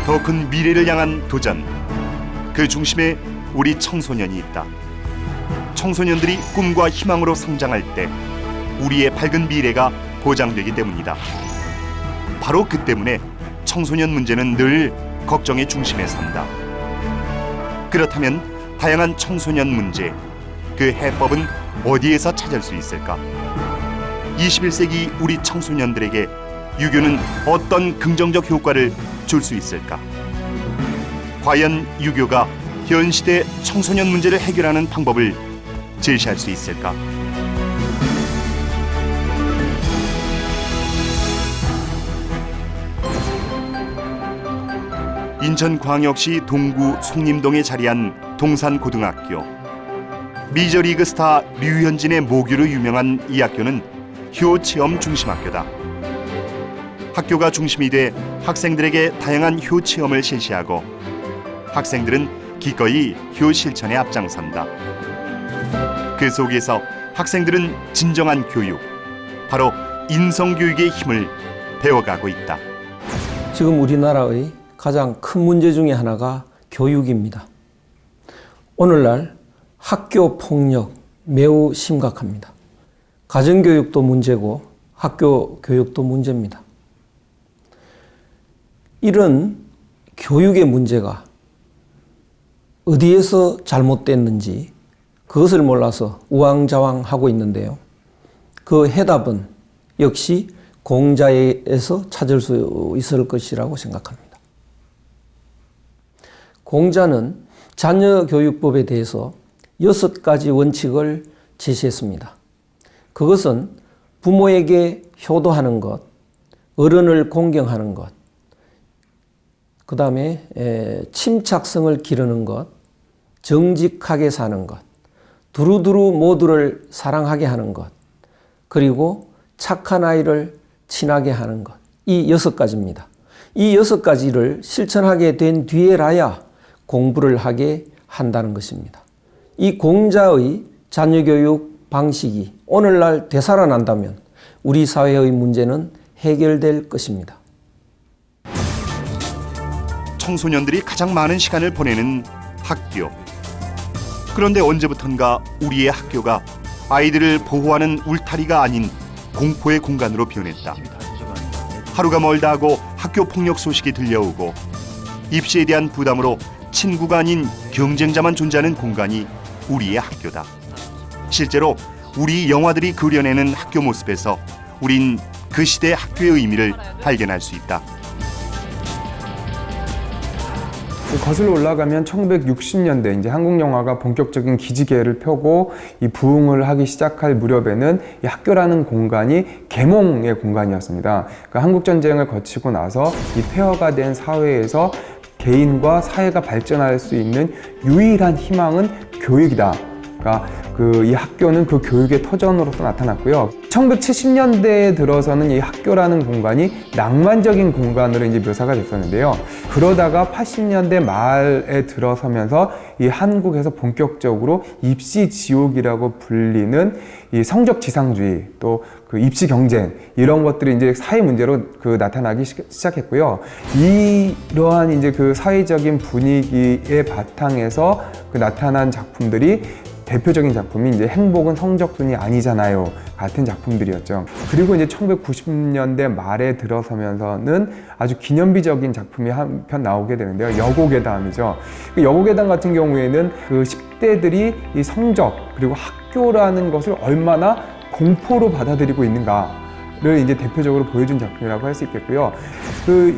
더 큰 미래를 향한 도전. 그 중심에 우리 청소년이 있다. 청소년들이 꿈과 희망으로 성장할 때 우리의 밝은 미래가 보장되기 때문이다. 바로 그 때문에 청소년 문제는 늘 걱정의 중심에 선다. 그렇다면 다양한 청소년 문제, 그 해법은 어디에서 찾을 수 있을까? 21세기 우리 청소년들에게 유교는 어떤 긍정적 효과를 줄 수 있을까? 과연 유교가 현 시대 청소년 문제를 해결하는 방법을 제시할 수 있을까? 인천광역시 동구 송림동에 자리한 동산고등학교. 메이저리그 스타 류현진의 모교로 유명한 이 학교는 효체험 중심 학교다. 학교가 중심이 돼 학생들에게 다양한 효체험을 실시하고 학생들은 기꺼이 효실천에 앞장선다. 그 속에서 학생들은 진정한 교육, 바로 인성교육의 힘을 배워가고 있다. 지금 우리나라의 가장 큰 문제 중에 하나가 교육입니다. 오늘날 학교 폭력 매우 심각합니다. 가정교육도 문제고 학교 교육도 문제입니다. 이런 교육의 문제가 어디에서 잘못됐는지 그것을 몰라서 우왕좌왕하고 있는데요. 그 해답은 역시 공자에서 찾을 수 있을 것이라고 생각합니다. 공자는 자녀교육법에 대해서 6가지 원칙을 제시했습니다. 그것은 부모에게 효도하는 것, 어른을 공경하는 것, 그 다음에 침착성을 기르는 것, 정직하게 사는 것, 두루두루 모두를 사랑하게 하는 것, 그리고 착한 아이를 친하게 하는 것. 이 6가지입니다. 이 6가지를 실천하게 된 뒤에라야 공부를 하게 한다는 것입니다. 이 공자의 자녀교육 방식이 오늘날 되살아난다면 우리 사회의 문제는 해결될 것입니다. 청소년들이 가장 많은 시간을 보내는 학교. 그런데 언제부턴가 우리의 학교가 아이들을 보호하는 울타리가 아닌 공포의 공간으로 변했다. 하루가 멀다 하고 학교 폭력 소식이 들려오고 입시에 대한 부담으로 친구가 아닌 경쟁자만 존재하는 공간이 우리의 학교다. 실제로 우리 영화들이 그려내는 학교 모습에서 우린 그 시대 학교의 의미를 발견할 수 있다. 거슬러 올라가면 1960년대 이제 한국 영화가 본격적인 기지개를 펴고 이 부흥을 하기 시작할 무렵에는 이 학교라는 공간이 계몽의 공간이었습니다. 그러니까 한국 전쟁을 거치고 나서 이 폐허가 된 사회에서 개인과 사회가 발전할 수 있는 유일한 희망은 교육이다. 그러니까 이 학교는 그 교육의 터전으로서 나타났고요. 1970년대에 들어서는 이 학교라는 공간이 낭만적인 공간으로 이제 묘사가 됐었는데요. 그러다가 80년대 말에 들어서면서 이 한국에서 본격적으로 입시 지옥이라고 불리는 이 성적 지상주의, 또 그 입시 경쟁, 이런 것들이 이제 사회 문제로 나타나기 시작했고요. 이러한 이제 그 사회적인 분위기의 바탕에서 나타난 작품들이 대표적인 작품이 이제 행복은 성적순이 아니잖아요 같은 작품들이었죠. 그리고 이제 1990년대 말에 들어서면서는 아주 기념비적인 작품이 한 편 나오게 되는데요. 여고괴담이죠. 여고괴담 같은 경우에는 그 10대들이 이 성적 그리고 학교라는 것을 얼마나 공포로 받아들이고 있는가를 이제 대표적으로 보여준 작품이라고 할 수 있겠고요.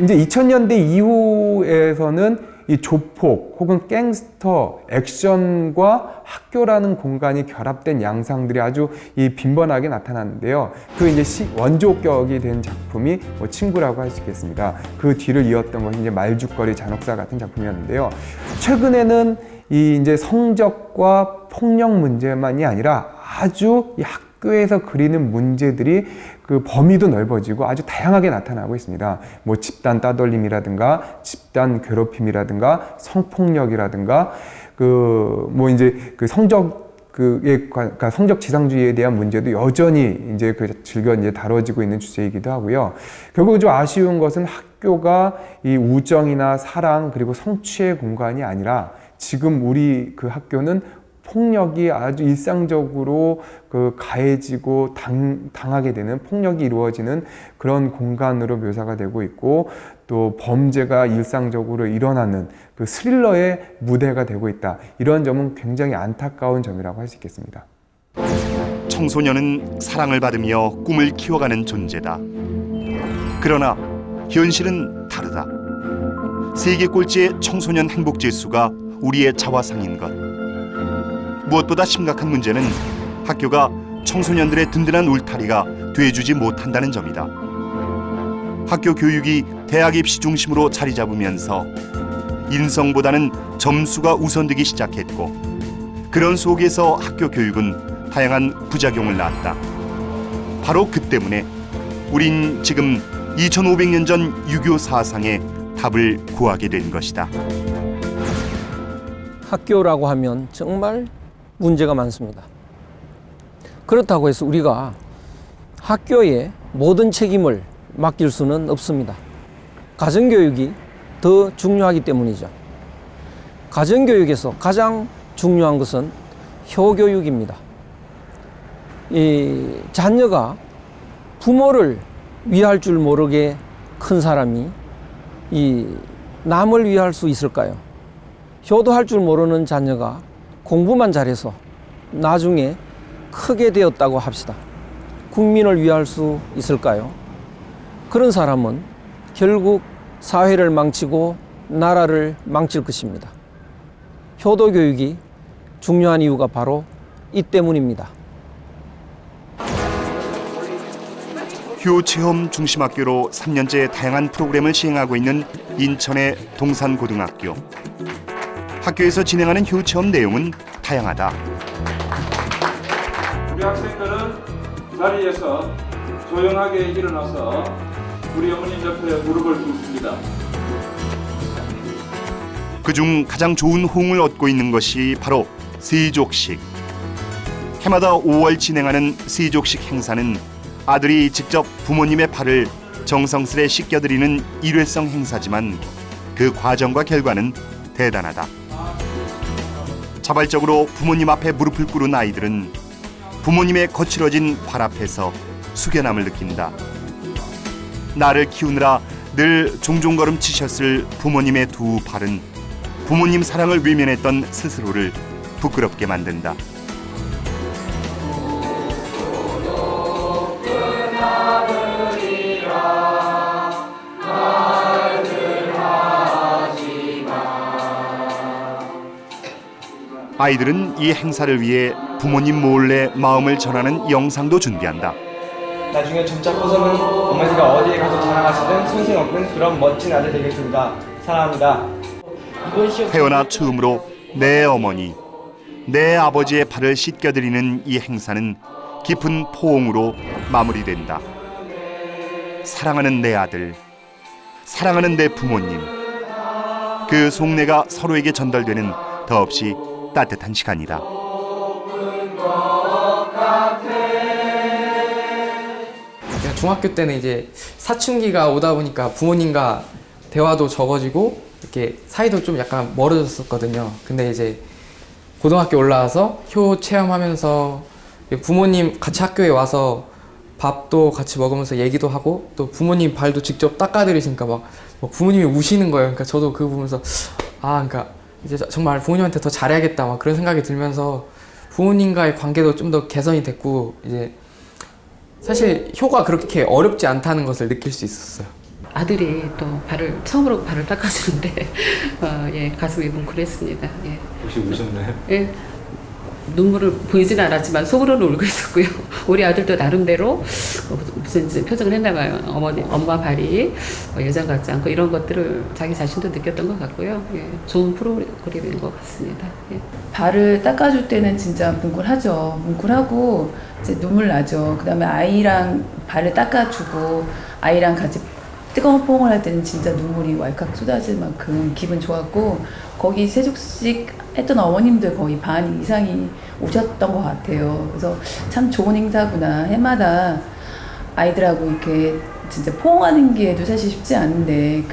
이제 2000년대 이후에서는 이 조폭 혹은 갱스터 액션과 학교라는 공간이 결합된 양상들이 아주 빈번하게 나타났는데요. 이제 원조격이 된 작품이 친구라고 할 수 있겠습니다. 그 뒤를 이었던 것이 이제 말죽거리 잔혹사 같은 작품이었는데요. 최근에는 이제 성적과 폭력 문제만이 아니라 아주 학교에서 그리는 문제들이 그 범위도 넓어지고 아주 다양하게 나타나고 있습니다. 집단 따돌림이라든가 집단 괴롭힘이라든가 성폭력이라든가 이제 성적 그러니까 성적 지상주의에 대한 문제도 여전히 이제 즐겨 이제 다뤄지고 있는 주제이기도 하고요. 결국 좀 아쉬운 것은 학교가 이 우정이나 사랑 그리고 성취의 공간이 아니라 지금 우리 그 학교는 폭력이 아주 일상적으로 가해지고 당하게 되는 폭력이 이루어지는 그런 공간으로 묘사가 되고 있고 또 범죄가 일상적으로 일어나는 그 스릴러의 무대가 되고 있다. 이런 점은 굉장히 안타까운 점이라고 할 수 있겠습니다. 청소년은 사랑을 받으며 꿈을 키워가는 존재다. 그러나 현실은 다르다. 세계 꼴찌의 청소년 행복 지수가 우리의 자화상인 것. 무엇보다 심각한 문제는 학교가 청소년들의 든든한 울타리가 돼주지 못한다는 점이다. 학교 교육이 대학 입시 중심으로 자리 잡으면서 인성보다는 점수가 우선되기 시작했고, 그런 속에서 학교 교육은 다양한 부작용을 낳았다. 바로 그 때문에 우린 지금 2500년 전 유교 사상의 답을 구하게 된 것이다. 학교라고 하면 정말 문제가 많습니다. 그렇다고 해서 우리가 학교에 모든 책임을 맡길 수는 없습니다. 가정교육이 더 중요하기 때문이죠. 가정교육에서 가장 중요한 것은 효교육입니다. 이 자녀가 부모를 위할 줄 모르게 큰 사람이 이 남을 위할 수 있을까요? 효도할 줄 모르는 자녀가 공부만 잘해서 나중에 크게 되었다고 합시다. 국민을 위할 수 있을까요? 그런 사람은 결국 사회를 망치고 나라를 망칠 것입니다. 효도 교육이 중요한 이유가 바로 이 때문입니다. 교체험 중심학교로 3년째 다양한 프로그램을 시행하고 있는 인천의 동산고등학교. 학교에서 진행하는 효체험 내용은 다양하다. 우리 학생들은 자리에서 조용하게 일어나서 우리 어머님 옆에 무릎을 꿇습니다. 그중 가장 좋은 호응을 얻고 있는 것이 바로 세족식. 해마다 5월 진행하는 세족식 행사는 아들이 직접 부모님의 발을 정성스레 씻겨드리는 일회성 행사지만 그 과정과 결과는 대단하다. 자발적으로 부모님 앞에 무릎을 꿇은 아이들은 부모님의 거칠어진 발 앞에서 숙연함을 느낀다. 나를 키우느라 늘 종종걸음 치셨을 부모님의 두 발은 부모님 사랑을 외면했던 스스로를 부끄럽게 만든다. 아이들은 이 행사를 위해 부모님 몰래 마음을 전하는 영상도 준비한다. 나중에 점차 커서는 어머니가 어디에 가서 자랑하시든 손색 없는 그런 멋진 아들 되겠습니다. 사랑합니다. 태어나 처음으로 내 어머니, 내 아버지의 발을 씻겨드리는 이 행사는 깊은 포옹으로 마무리된다. 사랑하는 내 아들, 사랑하는 내 부모님. 그 속내가 서로에게 전달되는 더없이 따뜻한 시간이다. 중학교 때는 이제 사춘기가 오다 보니까 부모님과 대화도 적어지고 이렇게 사이도 좀 약간 멀어졌었거든요. 근데 이제 고등학교 올라와서 효 체험하면서 부모님 같이 학교에 와서 밥도 같이 먹으면서 얘기도 하고 또 부모님 발도 직접 닦아드리시니까 막 부모님이 우시는 거예요. 그러니까 저도 그거 보면서 그러니까 이제 정말 부모님한테 더 잘해야겠다 막 그런 생각이 들면서 부모님과의 관계도 좀 더 개선이 됐고 이제 사실 효가 그렇게 어렵지 않다는 것을 느낄 수 있었어요. 아들이 또 처음으로 발을 닦아주는데 예, 가슴이 뭉클했습니다. 예. 혹시 우셨나요? 예. 눈물을 보이지는 않았지만 속으로는 울고 있었고요. 우리 아들도 나름대로 무슨 표정을 했나 봐요. 엄마 발이 여자 같지 않고 이런 것들을 자기 자신도 느꼈던 것 같고요. 예. 좋은 프로그램인 것 같습니다. 예. 발을 닦아줄 때는 진짜 뭉클하죠. 뭉클하고 이제 눈물 나죠. 그다음에 아이랑 발을 닦아주고 아이랑 같이 뜨거운 포옹을 할 때는 진짜 눈물이 왈칵 쏟아질 만큼 기분 좋았고, 거기 세족식 했던 어머님들 거의 반 이상이 오셨던 것 같아요. 그래서 참 좋은 행사구나. 해마다 아이들하고 이렇게 진짜 포옹하는 기회도 사실 쉽지 않은데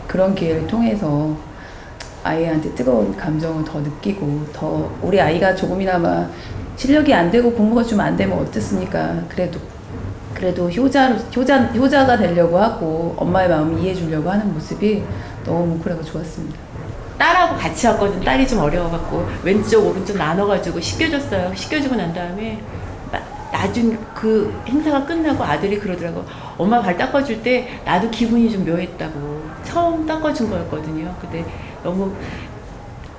그런 기회를 통해서 아이한테 뜨거운 감정을 더 느끼고, 더 우리 아이가 조금이나마 실력이 안 되고 공부가 좀 안 되면 어떻습니까? 그래도 효자가 되려고 하고 엄마의 마음을 이해해 주려고 하는 모습이 너무 뭉클하고 좋았습니다. 딸하고 같이 왔거든. 딸이 좀 어려워갖고 왼쪽 오른쪽 나눠가지고 씻겨줬어요. 씻겨주고 난 다음에 나중 그 행사가 끝나고 아들이 그러더라고. 엄마 발 닦아줄 때 나도 기분이 좀 묘했다고. 처음 닦아준 거였거든요. 근데 너무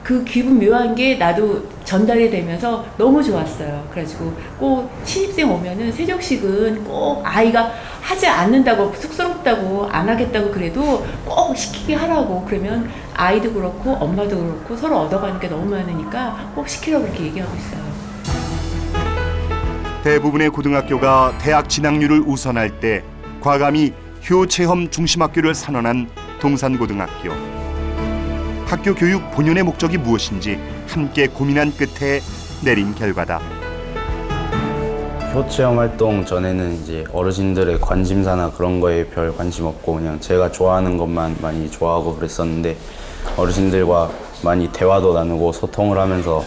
그 기분 묘한 게 나도 전달이 되면서 너무 좋았어요. 그래가지고 꼭 신입생 오면은 세족식은 꼭 아이가 하지 않는다고, 쑥스럽다고, 안 하겠다고 그래도 꼭 시키게 하라고. 그러면 아이도 그렇고 엄마도 그렇고 서로 얻어가는 게 너무 많으니까 꼭 시키라고 그렇게 얘기하고 있어요. 대부분의 고등학교가 대학 진학률을 우선할 때 과감히 효체험 중심학교를 선언한 동산고등학교. 학교 교육 본연의 목적이 무엇인지 함께 고민한 끝에 내린 결과다. 효체험 활동 전에는 이제 어르신들의 관심사나 그런 거에 별 관심 없고 그냥 제가 좋아하는 것만 많이 좋아하고 그랬었는데, 어르신들과 많이 대화도 나누고 소통을 하면서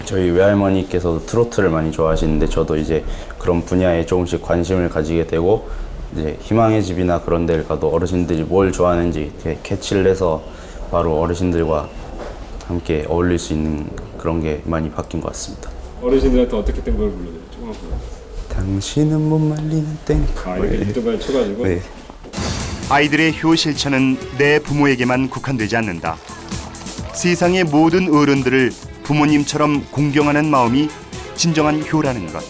저희 외할머니께서도 트로트를 많이 좋아하시는데 저도 이제 그런 분야에 조금씩 관심을 가지게 되고, 이제 희망의 집이나 그런 데를 가도 어르신들이 뭘 좋아하는지 이렇게 캐치를 해서 바로 어르신들과 함께 어울릴 수 있는 그런 게 많이 바뀐 것 같습니다. 어르신들한테 어떻게 된 걸 불러줘요? 조금만 불러요. 당신은 못 말리는 땡. 이렇게 밑도까지 쳐가지고. 네. 아이들의 효 실천은 내 부모에게만 국한되지 않는다. 세상의 모든 어른들을 부모님처럼 공경하는 마음이 진정한 효라는 것.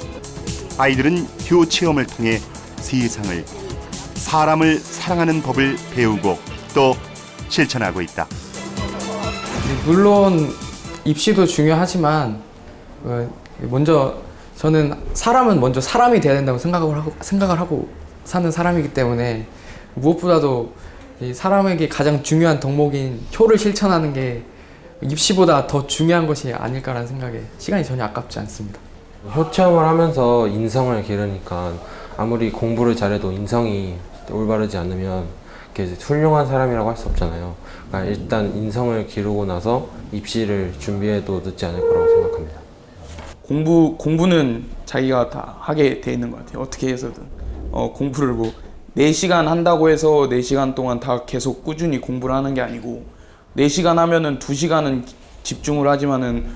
아이들은 효 체험을 통해 세상을, 사람을 사랑하는 법을 배우고 또 실천하고 있다. 물론 입시도 중요하지만 먼저 저는 사람은 먼저 사람이 돼야 된다고 생각을 하고 사는 사람이기 때문에 무엇보다도 이 사람에게 가장 중요한 덕목인 효를 실천하는 게 입시보다 더 중요한 것이 아닐까라는 생각에 시간이 전혀 아깝지 않습니다. 효 체험을 하면서 인성을 기르니까 아무리 공부를 잘해도 인성이 올바르지 않으면 훌륭한 사람이라고 할 수 없잖아요. 그러니까 일단 인성을 기르고 나서 입시를 준비해도 늦지 않을 거라고 생각합니다. 공부는 자기가 다 하게 돼 있는 것 같아요. 어떻게 해서든 공부를 4시간 한다고 해서 4시간 동안 다 계속 꾸준히 공부를 하는 게 아니고, 4시간 하면은 2시간은 집중을 하지만은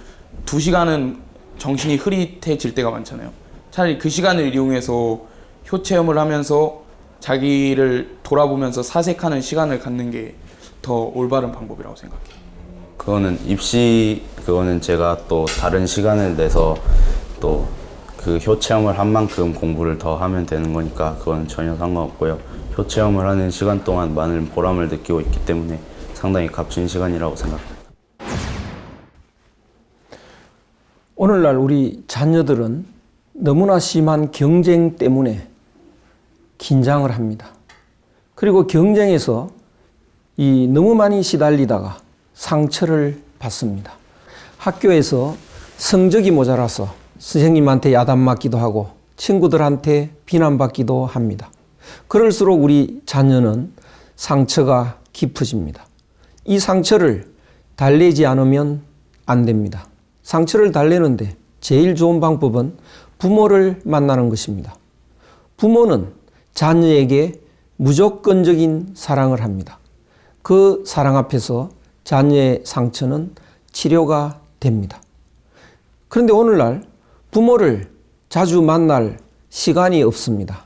2시간은 정신이 흐릿해질 때가 많잖아요. 차라리 그 시간을 이용해서 효 체험을 하면서 자기를 돌아보면서 사색하는 시간을 갖는 게 더 올바른 방법이라고 생각해요. 그거는 제가 또 다른 시간을 내서 또 그 효 체험을 한 만큼 공부를 더 하면 되는 거니까 그건 전혀 상관없고요. 효 체험을 하는 시간 동안 많은 보람을 느끼고 있기 때문에 상당히 값진 시간이라고 생각합니다. 오늘날 우리 자녀들은 너무나 심한 경쟁 때문에 긴장을 합니다. 그리고 경쟁에서 너무 많이 시달리다가 상처를 받습니다. 학교에서 성적이 모자라서 선생님한테 야단맞기도 하고 친구들한테 비난받기도 합니다. 그럴수록 우리 자녀는 상처가 깊어집니다. 이 상처를 달래지 않으면 안 됩니다. 상처를 달래는데 제일 좋은 방법은 부모를 만나는 것입니다. 부모는 자녀에게 무조건적인 사랑을 합니다. 그 사랑 앞에서 자녀의 상처는 치료가 됩니다. 그런데 오늘날 부모를 자주 만날 시간이 없습니다.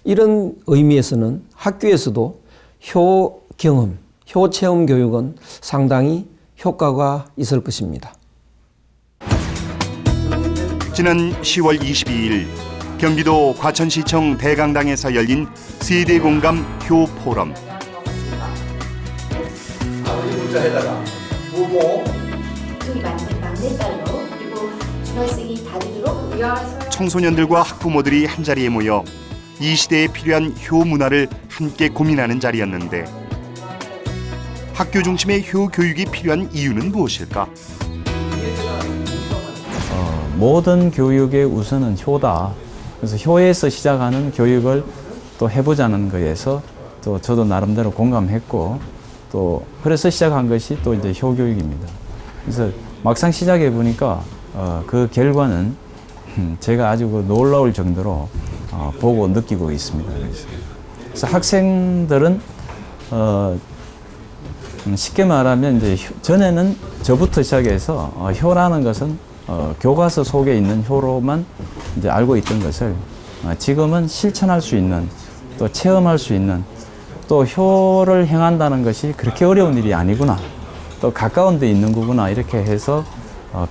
이런 의미에서는 학교에서도 효 경험, 효 체험 교육은 상당히 효과가 있을 것입니다. 지난 10월 22일 경기도 과천시청 대강당에서 열린 세대공감 효 포럼. 아버지 문자에다가 부모 저기 막내딸로 그리고 중학생이 다 되도록 청소년들과 학부모들이 한자리에 모여 이 시대에 필요한 효 문화를 함께 고민하는 자리였는데 학교 중심의 효 교육이 필요한 이유는 무엇일까? 모든 교육의 우선은 효다. 그래서 효에서 시작하는 교육을 또 해보자는 거에서 또 저도 나름대로 공감했고 또 그래서 시작한 것이 또 이제 효교육입니다. 그래서 막상 시작해 보니까 그 결과는 제가 아주 놀라울 정도로 보고 느끼고 있습니다. 그래서 학생들은 쉽게 말하면 이제 전에는 저부터 시작해서 효라는 것은 교과서 속에 있는 효로만 이제 알고 있던 것을 지금은 실천할 수 있는 또 체험할 수 있는 또 효를 행한다는 것이 그렇게 어려운 일이 아니구나 또 가까운 데 있는 거구나 이렇게 해서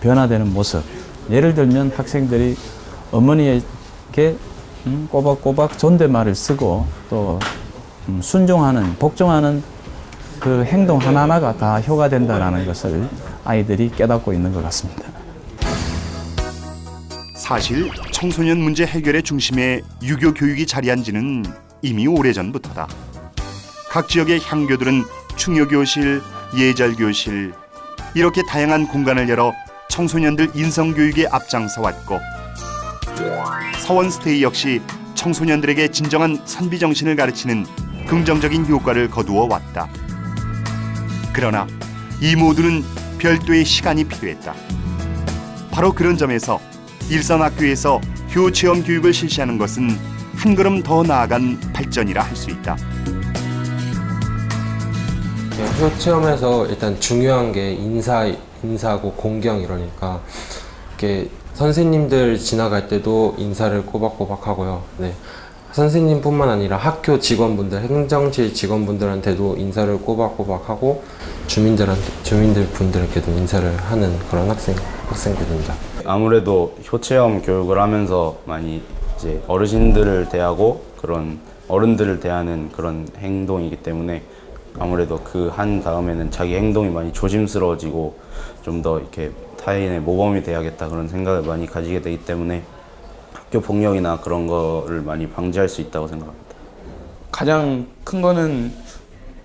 변화되는 모습. 예를 들면 학생들이 어머니에게 꼬박꼬박 존댓말을 쓰고 또 순종하는 복종하는 그 행동 하나하나가 다 효가 된다는 것을 아이들이 깨닫고 있는 것 같습니다. 사실 청소년 문제 해결의 중심에 유교 교육이 자리한 지는 이미 오래전부터다. 각 지역의 향교들은 충효교실, 예절교실 이렇게 다양한 공간을 열어 청소년들 인성교육에 앞장서 왔고 서원스테이 역시 청소년들에게 진정한 선비정신을 가르치는 긍정적인 효과를 거두어 왔다. 그러나 이 모두는 별도의 시간이 필요했다. 바로 그런 점에서 일선학교에서 효체험 교육을 실시하는 것은 한 걸음 더 나아간 발전이라 할 수 있다. 효체험에서 일단 중요한 게 인사고 공경 이러니까 이렇게 선생님들 지나갈 때도 인사를 꼬박꼬박 하고요. 네. 선생님뿐만 아니라 학교 직원분들, 행정실 직원분들한테도 인사를 꼬박꼬박 하고 주민들 분들께도 인사를 하는 그런 학생들입니다. 아무래도 효체험 교육을 하면서 많이 이제 어르신들을 대하고 그런 어른들을 대하는 그런 행동이기 때문에 아무래도 그 한 다음에는 자기 행동이 많이 조심스러워지고 좀 더 이렇게 타인의 모범이 돼야겠다 그런 생각을 많이 가지게 되기 때문에 학교 폭력이나 그런 거를 많이 방지할 수 있다고 생각합니다. 가장 큰 거는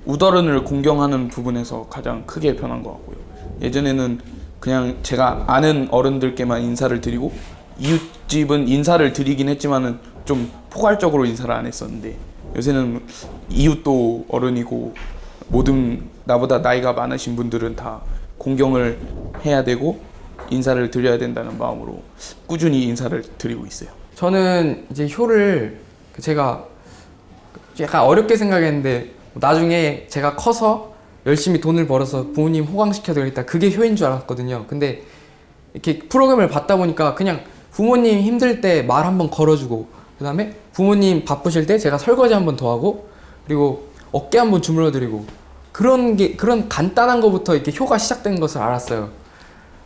우더른을 공경하는 부분에서 가장 크게 변한 것 같고요. 예전에는 그냥 제가 아는 어른들께만 인사를 드리고 이웃집은 인사를 드리긴 했지만은 좀 포괄적으로 인사를 안 했었는데 요새는 이웃도 어른이고 모든 나보다 나이가 많으신 분들은 다 공경을 해야 되고 인사를 드려야 된다는 마음으로 꾸준히 인사를 드리고 있어요. 저는 이제 효를 제가 약간 어렵게 생각했는데 나중에 제가 커서 열심히 돈을 벌어서 부모님 호강시켜드리겠다 그게 효인 줄 알았거든요. 근데 이렇게 프로그램을 받다 보니까 그냥 부모님 힘들 때 말 한번 걸어주고 그 다음에 부모님 바쁘실 때 제가 설거지 한번 더 하고 그리고 어깨 한번 주물러드리고 그런 간단한 거부터 이렇게 효가 시작된 것을 알았어요.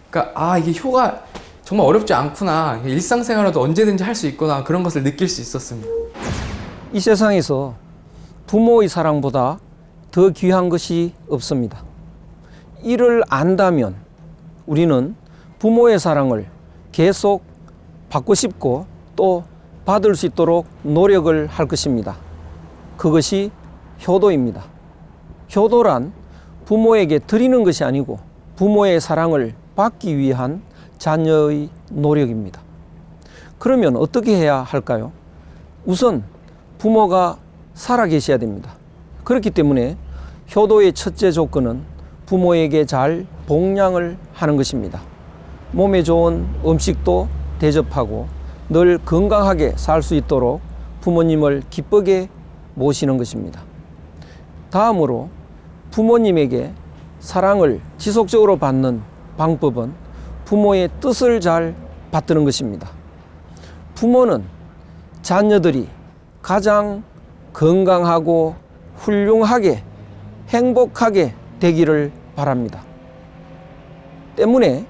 그러니까 이게 효가 정말 어렵지 않구나, 일상생활에도 언제든지 할 수 있구나 그런 것을 느낄 수 있었습니다. 이 세상에서 부모의 사랑보다 더 귀한 것이 없습니다. 이를 안다면 우리는 부모의 사랑을 계속 받고 싶고 또 받을 수 있도록 노력을 할 것입니다. 그것이 효도입니다. 효도란 부모에게 드리는 것이 아니고 부모의 사랑을 받기 위한 자녀의 노력입니다. 그러면 어떻게 해야 할까요? 우선 부모가 살아계셔야 됩니다. 그렇기 때문에 효도의 첫째 조건은 부모에게 잘 복양을 하는 것입니다. 몸에 좋은 음식도 대접하고 늘 건강하게 살 수 있도록 부모님을 기쁘게 모시는 것입니다. 다음으로 부모님에게 사랑을 지속적으로 받는 방법은 부모의 뜻을 잘 받드는 것입니다. 부모는 자녀들이 가장 건강하고 훌륭하게 행복하게 되기를 바랍니다. 때문에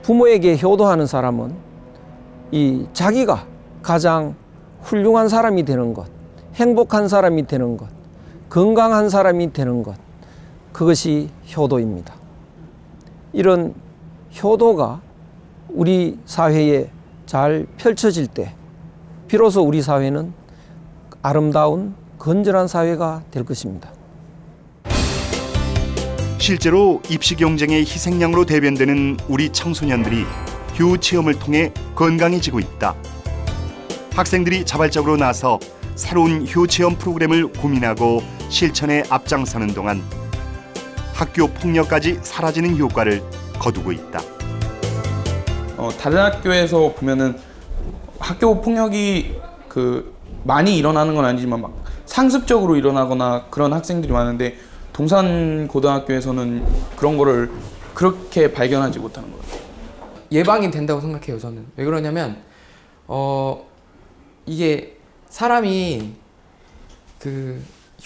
부모에게 효도하는 사람은 이 자기가 가장 훌륭한 사람이 되는 것, 행복한 사람이 되는 것, 건강한 사람이 되는 것, 그것이 효도입니다. 이런 효도가 우리 사회에 잘 펼쳐질 때 비로소 우리 사회는 아름다운 건전한 사회가 될 것입니다. 실제로 입시 경쟁의 희생양으로 대변되는 우리 청소년들이 효 체험을 통해 건강해지고 있다. 학생들이 자발적으로 나서 새로운 효 체험 프로그램을 고민하고 실천에 앞장서는 동안 학교 폭력까지 사라지는 효과를 거두고 있다. 다른 학교에서 보면은 학교 폭력이 많이 일어나는 건 아니지만 막 상습적으로 일어나거나 그런 학생들이 많은데 동산고등학교에서는 그런 거를 그렇게 발견하지 못하는 것 같아요. 예방이 된다고 생각해요, 저는. 왜 그러냐면 이게 사람이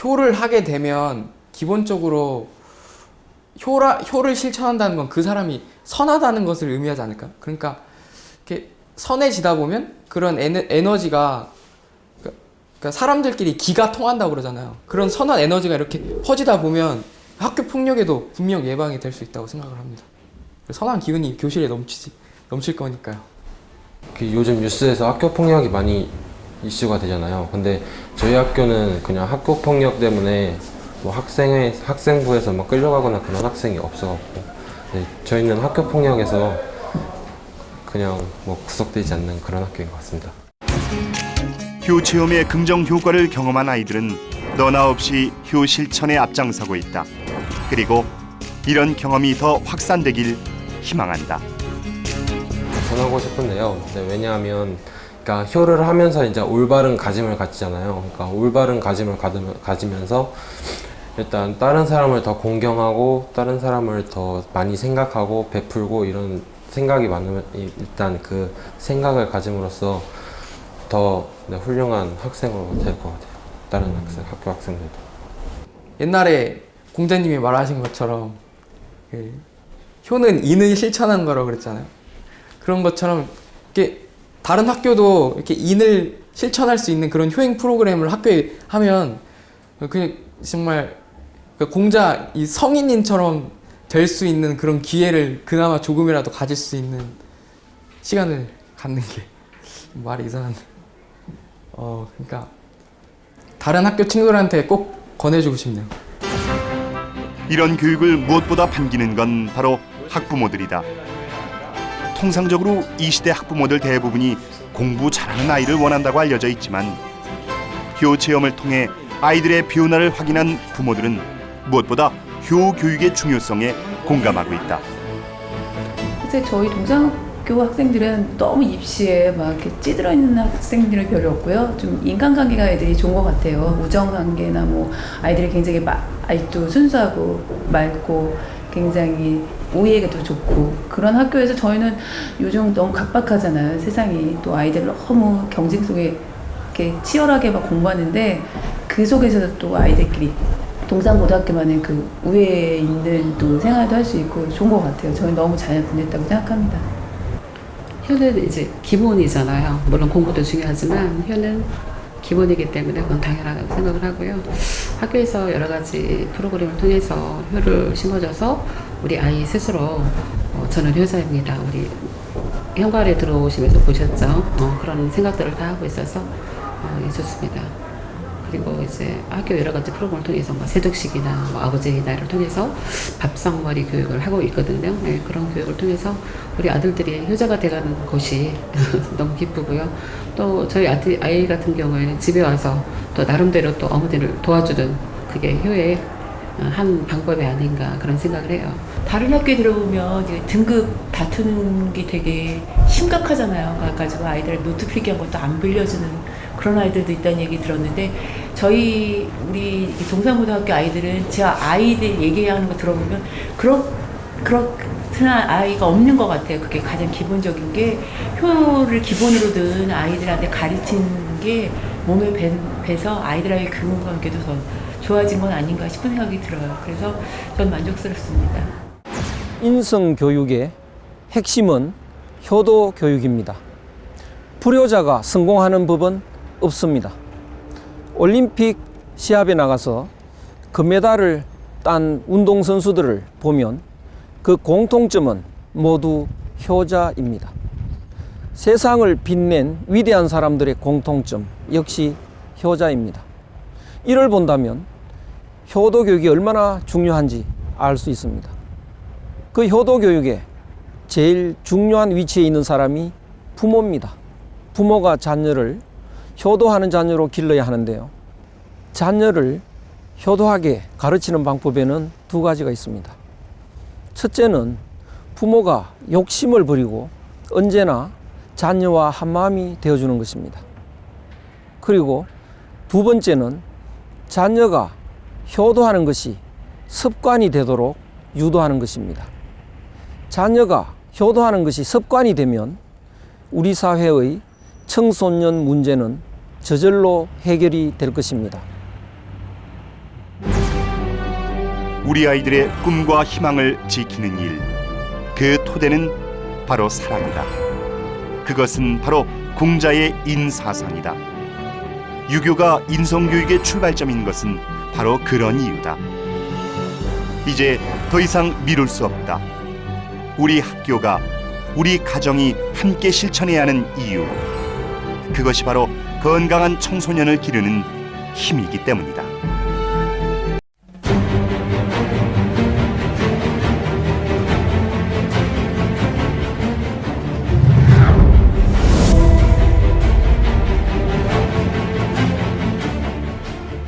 효를 하게 되면 기본적으로 효를 실천한다는 건 그 사람이 선하다는 것을 의미하지 않을까? 그러니까 이렇게 선해지다 보면 그런 에너지가, 그러니까 사람들끼리 기가 통한다고 그러잖아요. 그런 선한 에너지가 이렇게 퍼지다 보면 학교 폭력에도 분명 예방이 될 수 있다고 생각을 합니다. 선한 기운이 교실에 넘칠 거니까요. 요즘 뉴스에서 학교 폭력이 많이 이슈가 되잖아요. 근데 저희 학교는 그냥 학교 폭력 때문에 뭐 학생부에서 막 끌려가거나 그런 학생이 없어갖고, 저희는 학교 폭력에서 그냥 뭐 구속되지 않는 그런 학교인 것 같습니다. 효 체험의 긍정 효과를 경험한 아이들은 너나 없이 효 실천에 앞장서고 있다. 그리고 이런 경험이 더 확산되길 희망한다. 전하고 싶은데요. 왜냐하면 그러니까 효를 하면서 이제 올바른 가짐을 갖잖아요. 그러니까 올바른 가짐을 가지면서 일단 다른 사람을 더 공경하고 다른 사람을 더 많이 생각하고 베풀고 이런 생각이 많으면 일단 그 생각을 가짐으로써 더 훌륭한 학생으로 될 것 같아요. 다른 학교 학생들도. 옛날에 공자님이 말하신 것처럼 효는 인을 실천하는 거라고 그랬잖아요. 그런 것처럼 이렇게 다른 학교도 이렇게 인을 실천할 수 있는 그런 효행 프로그램을 학교에 하면 그냥 정말 공자 이 성인인처럼 될 수 있는 그런 기회를 그나마 조금이라도 가질 수 있는 시간을 갖는 게 말이 이상한데 그러니까 다른 학교 친구들한테 꼭 권해주고 싶네요. 이런 교육을 무엇보다 반기는 건 바로 학부모들이다. 통상적으로 이 시대 학부모들 대부분이 공부 잘하는 아이를 원한다고 알려져 있지만 효 체험을 통해 아이들의 변화를 확인한 부모들은 무엇보다 효 교육의 중요성에 공감하고 있다. 사실 저희 동산학교 학생들은 너무 입시에 막 이렇게 찌들어 있는 학생들은 별로 없고요. 좀 인간관계가 애들이 좋은 것 같아요. 우정관계나 뭐 아이들이 굉장히 아이도 순수하고 맑고 굉장히 우애가 좋고 그런 학교에서 저희는 요즘 너무 각박하잖아요. 세상이 또 아이들 너무 경쟁 속에 이렇게 치열하게 막 공부하는데 그 속에서 또 아이들끼리 동산고등학교만의 그 우애 있는 또 생활도 할 수 있고 좋은 것 같아요. 저는 너무 잘 보냈다고 생각합니다. 효는 이제 기본이잖아요. 물론 공부도 중요하지만 효는 기본이기 때문에 그건 당연하다고 생각을 하고요. 학교에서 여러 가지 프로그램을 통해서 효를 심어줘서 우리 아이 스스로 저는 효자입니다. 우리 현관에 들어오시면서 보셨죠? 그런 생각들을 다 하고 있어서 좋습니다. 그리고 이제 학교 여러 가지 프로그램을 통해서 뭐 세족식이나 뭐 아버지의 날을 통해서 밥상머리 교육을 하고 있거든요. 네, 그런 교육을 통해서 우리 아들들이 효자가 돼가는 것이 너무 기쁘고요. 또 저희 아이 같은 경우에는 집에 와서 또 나름대로 또 어머니를 도와주는 그게 효의 한 방법이 아닌가 그런 생각을 해요. 다른 학교에 들어보면 이제 등급 다투는 게 되게 심각하잖아요. 그래가지고 아이들 노트 필기한 것도 안 빌려주는 그런 아이들도 있다는 얘기 들었는데 우리 동산고등학교 아이들은 제가 아이들 얘기하는 거 들어보면 그렇은 아이가 없는 것 같아요. 그게 가장 기본적인 게 효를 기본으로 든 아이들한테 가르치는 게 몸에 배서 아이들하고의 교육관계도 더 좋아진 건 아닌가 싶은 생각이 들어요. 그래서 전 만족스럽습니다. 인성교육의 핵심은 효도 교육입니다. 불효자가 성공하는 법은 없습니다. 올림픽 시합에 나가서 금메달을 딴 운동선수들을 보면 그 공통점은 모두 효자입니다. 세상을 빛낸 위대한 사람들의 공통점 역시 효자입니다. 이를 본다면 효도 교육이 얼마나 중요한지 알 수 있습니다. 그 효도 교육에 제일 중요한 위치에 있는 사람이 부모입니다. 부모가 자녀를 효도하는 자녀로 길러야 하는데요. 자녀를 효도하게 가르치는 방법에는 두 가지가 있습니다. 첫째는 부모가 욕심을 부리고 언제나 자녀와 한마음이 되어주는 것입니다. 그리고 두 번째는 자녀가 효도하는 것이 습관이 되도록 유도하는 것입니다. 자녀가 효도하는 것이 습관이 되면 우리 사회의 청소년 문제는 저절로 해결이 될 것입니다. 우리 아이들의 꿈과 희망을 지키는 일, 그 토대는 바로 사랑이다. 그것은 바로 공자의 인사상이다. 유교가 인성교육의 출발점인 것은 바로 그런 이유다. 이제 더 이상 미룰 수 없다. 우리 학교가, 우리 가정이 함께 실천해야 하는 이유, 그것이 바로 건강한 청소년을 기르는 힘이기 때문이다.